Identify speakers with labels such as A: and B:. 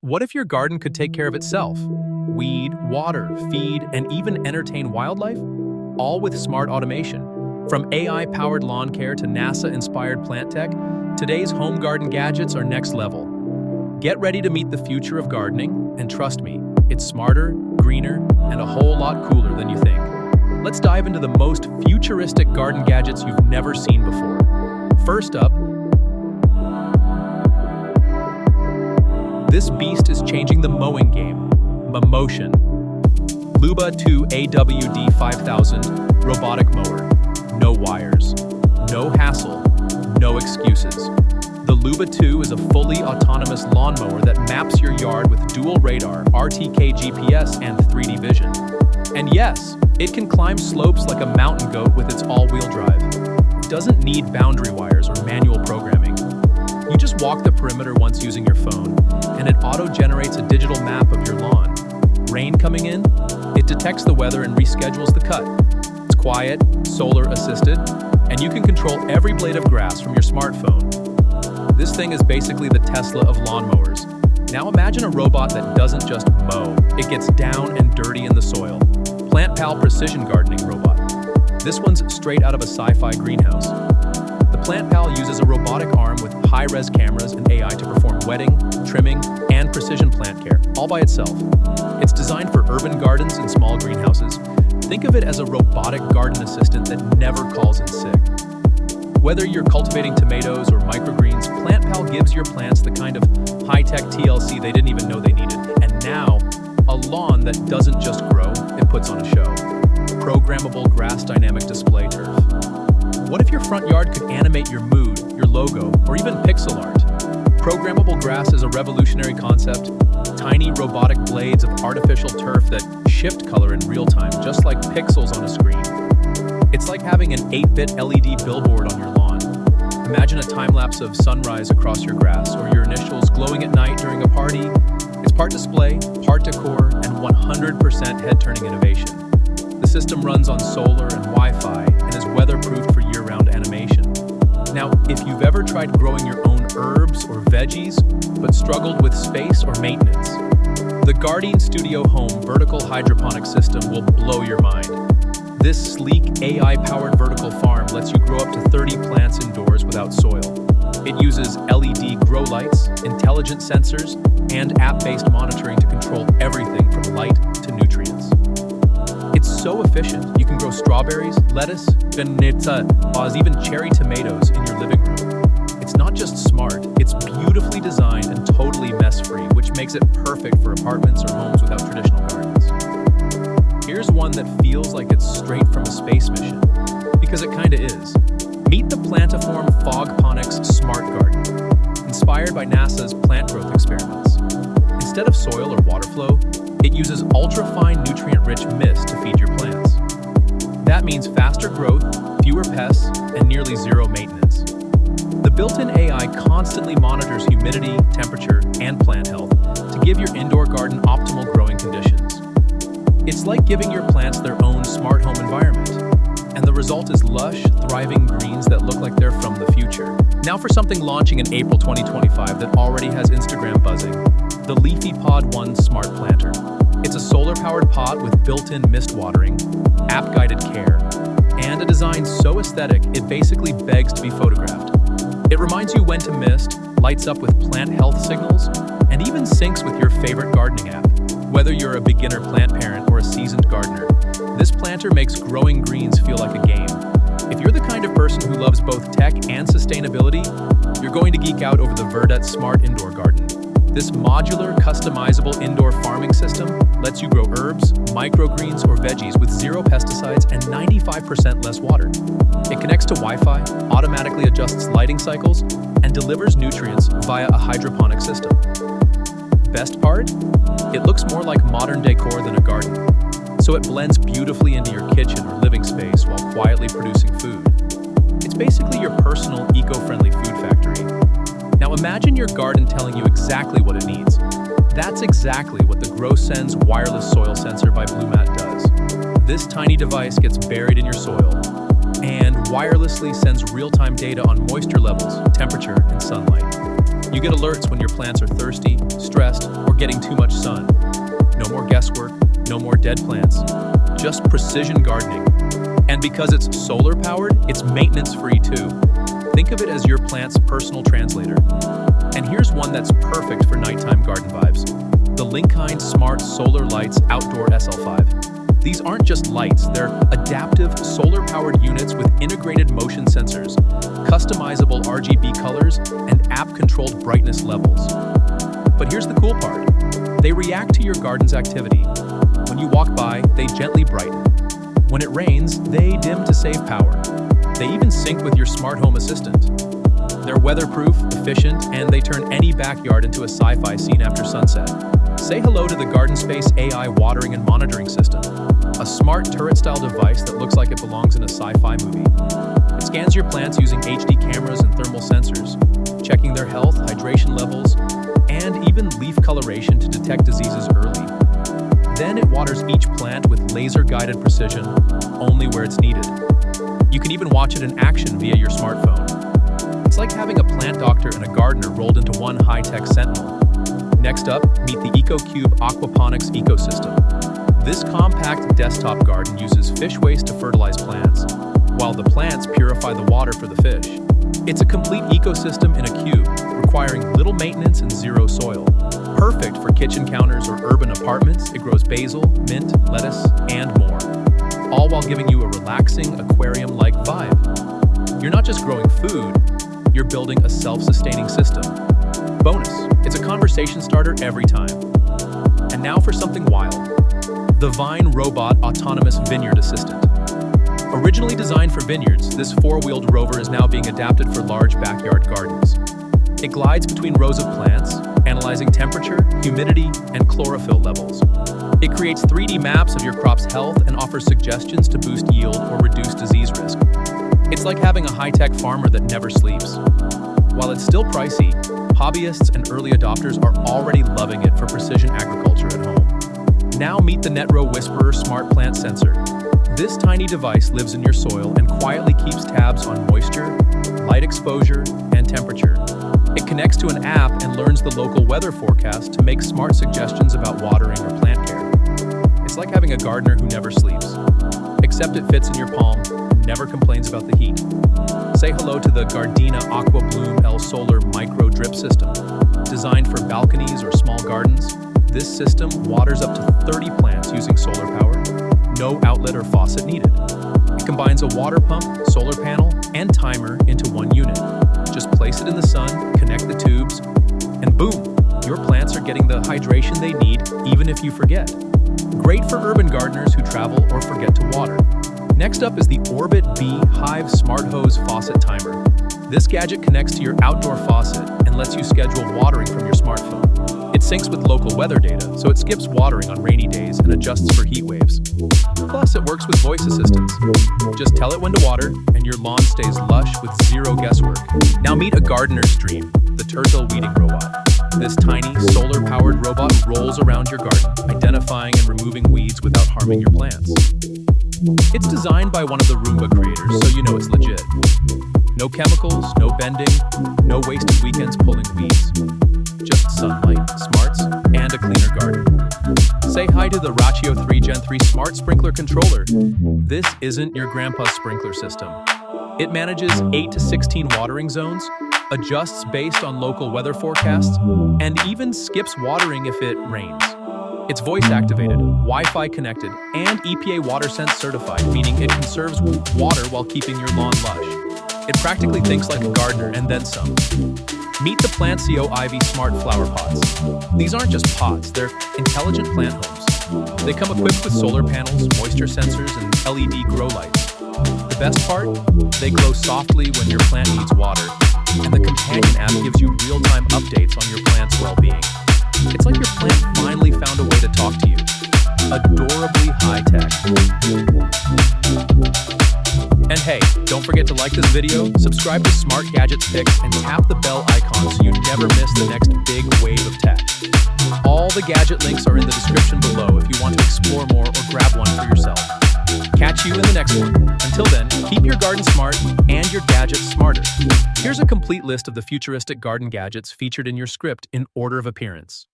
A: What if your garden could take care of itself? Weed, water, feed, and even entertain wildlife? All with smart automation. From AI-powered lawn care to NASA-inspired plant tech, today's home garden gadgets are next level. Get ready to meet the future of gardening, and trust me, it's smarter, greener, and a whole lot cooler than you think. Let's dive into the most futuristic garden gadgets you've never seen before. First up, this beast is changing the mowing game. Mammotion. Luba 2 AWD 5000 robotic mower. No wires. No hassle. No excuses. The Luba 2 is a fully autonomous lawnmower that maps your yard with dual radar, RTK GPS, and 3D vision. And yes, it can climb slopes like a mountain goat with its all-wheel drive. It doesn't need boundary wires or manual programming. You just walk the perimeter once using your phone, and it auto-generates a digital map of your lawn. Rain coming in? It detects the weather and reschedules the cut. It's quiet, solar-assisted, and you can control every blade of grass from your smartphone. This thing is basically the Tesla of lawnmowers. Now imagine a robot that doesn't just mow, it gets down and dirty in the soil. PlantPal Precision Gardening Robot. This one's straight out of a sci-fi greenhouse. The PlantPal uses a robotic arm with high-res cameras and AI to perform wetting, trimming, and precision plant care, all by itself. It's designed for urban gardens and small greenhouses. Think of it as a robotic garden assistant that never calls in sick. Whether you're cultivating tomatoes or microgreens, PlantPal gives your plants the kind of high-tech TLC they didn't even know they needed. And now, a lawn that doesn't just grow, it puts on a show. Programmable grass dynamic display turf. What if your front yard could animate your mood, your logo, or even pixel art? Programmable grass is a revolutionary concept. Tiny robotic blades of artificial turf that shift color in real time, just like pixels on a screen. It's like having an 8-bit LED billboard on your lawn. Imagine a time-lapse of sunrise across your grass, or your initials glowing at night during a party. It's part display, part decor, and 100% head-turning innovation. The system runs on solar and Wi-Fi and is weatherproofed for year-round animation. Now, if you've ever tried growing your own herbs or veggies, but struggled with space or maintenance, the Gardyn Studio Home vertical hydroponics system will blow your mind. This sleek, AI-powered vertical farm lets you grow up to 30 plants indoors without soil. It uses LED grow lights, intelligent sensors, and app-based monitoring to control everything from light to nutrients. It's so efficient, you can grow strawberries, lettuce, or even cherry tomatoes in your living room. It's not just smart, it's beautifully designed and totally mess-free, which makes it perfect for apartments or homes without traditional gardens. Here's one that feels like it's straight from a space mission, because it kinda is. Meet the Plantiform Fogponics Smart Garden, inspired by NASA's plant growth experiments. Instead of soil or water flow, it uses ultra-fine nutrient-rich mist to feed your plants. That means faster growth, fewer pests, and nearly zero maintenance. The built-in AI constantly monitors humidity, temperature, and plant health to give your indoor garden optimal growing conditions. It's like giving your plants their own smart home environment, and the result is lush, thriving greens that look like they're from the future. Now for something launching in April 2025 that already has Instagram buzzing, the LeafyPod 1 Smart Planter. It's a solar-powered pot with built-in mist watering, app-guided care, and a design so aesthetic it basically begs to be photographed. It reminds you when to mist, lights up with plant health signals, and even syncs with your favorite gardening app. Whether you're a beginner plant parent or a seasoned gardener, this planter makes growing greens feel like a game. If you're the kind of person who loves both tech and sustainability, you're going to geek out over the Verdant Smart Indoor Garden. This modular, customizable indoor farming system lets you grow herbs, microgreens, or veggies with zero pesticides and 95% less water. It connects to Wi-Fi, automatically adjusts lighting cycles, and delivers nutrients via a hydroponic system. Best part? It looks more like modern decor than a garden, so it blends beautifully into your kitchen or living space while quietly producing food. It's basically your personal, eco-friendly food factory. Now imagine your garden telling you exactly what it needs. That's exactly what the GrowSense wireless soil sensor by Bloommat does. This tiny device gets buried in your soil and wirelessly sends real-time data on moisture levels, temperature, and sunlight. You get alerts when your plants are thirsty, stressed, or getting too much sun. No more guesswork, no more dead plants. Just precision gardening. And because it's solar powered, it's maintenance free too. Think of it as your plant's personal translator. And here's one that's perfect for nighttime garden vibes. The Linkind Smart Solar Lights Outdoor SL5. These aren't just lights, they're adaptive solar-powered units with integrated motion sensors, customizable RGB colors, and app-controlled brightness levels. But here's the cool part. They react to your garden's activity. When you walk by, they gently brighten. When it rains, they dim to save power. They even sync with your smart home assistant. They're weatherproof, efficient, and they turn any backyard into a sci-fi scene after sunset. Say hello to the Garden Space AI watering and monitoring system, a smart turret-style device that looks like it belongs in a sci-fi movie. It scans your plants using HD cameras and thermal sensors, checking their health, hydration levels, and even leaf coloration to detect diseases early. Then it waters each plant with laser-guided precision, only where it's needed. You can even watch it in action via your smartphone. It's like having a plant doctor and a gardener rolled into one high-tech Sentinel. Next up, meet the EcoCube Aquaponics ecosystem. This compact desktop garden uses fish waste to fertilize plants, while the plants purify the water for the fish. It's a complete ecosystem in a cube, requiring little maintenance and zero soil. Perfect for kitchen counters or urban apartments, it grows basil, mint, lettuce, and more. All while giving you a relaxing, aquarium-like vibe. You're not just growing food, you're building a self-sustaining system. Bonus, it's a conversation starter every time. And now for something wild. The Vine Robot Autonomous Vineyard Assistant. Originally designed for vineyards, this four-wheeled rover is now being adapted for large backyard gardens. It glides between rows of plants, analyzing temperature, humidity, and chlorophyll levels. It creates 3D maps of your crop's health and offers suggestions to boost yield or reduce disease risk. It's like having a high-tech farmer that never sleeps. While it's still pricey, hobbyists and early adopters are already loving it for precision agriculture at home. Now meet the Netro Whisperer Smart Plant Sensor. This tiny device lives in your soil and quietly keeps tabs on moisture, light exposure, and temperature. It connects to an app and learns the local weather forecast to make smart suggestions about watering or plant care. It's like having a gardener who never sleeps. Except it fits in your palm and never complains about the heat. Say hello to the Gardena AquaBloom L Solar Micro Drip System. Designed for balconies or small gardens, this system waters up to 30 plants using solar power. No outlet or faucet needed. It combines a water pump, solar panel, and timer into one unit. Just place it in the sun, connect the tubes, and boom, your plants are getting the hydration they need even if you forget. Great for urban gardeners who travel or forget to water. Next up is the Orbit B-hyve Smart Hose Faucet Timer. This gadget connects to your outdoor faucet and lets you schedule watering from your smartphone. It syncs with local weather data, so it skips watering on rainy days and adjusts for heat waves. Plus, it works with voice assistants. Just tell it when to water, and your lawn stays lush with zero guesswork. Now meet a gardener's dream, the Tertill weeding robot. This tiny, solar-powered robot rolls around your garden, identifying and removing weeds without harming your plants. It's designed by one of the Roomba creators, so you know it's legit. No chemicals, no bending, no wasted weekends pulling weeds. Just sunlight, smarts, and a cleaner garden. Say hi to the Rachio 3 Gen 3 Smart Sprinkler Controller. This isn't your grandpa's sprinkler system. It manages 8 to 16 watering zones, adjusts based on local weather forecasts, and even skips watering if it rains. It's voice-activated, Wi-Fi connected, and EPA WaterSense certified, meaning it conserves water while keeping your lawn lush. It practically thinks like a gardener and then some. Meet the Plantiio Ivy Smart Flower Pots. These aren't just pots, they're intelligent plant homes. They come equipped with solar panels, moisture sensors, and LED grow lights. The best part? They glow softly when your plant needs water, and the companion app gives you real-time updates on your plant's well-being. It's like your plant finally found a way to talk to you. Adorably high-tech. And hey, don't forget to like this video, subscribe to Smart Gadgets Picks, and tap the bell icon so you never miss the next big wave of tech. All the gadget links are in the description below if you want to explore more or grab one for yourself. Catch you in the next one. Until then, keep your garden smart and your gadgets smarter. Here's a complete list of the futuristic garden gadgets featured in your script in order of appearance.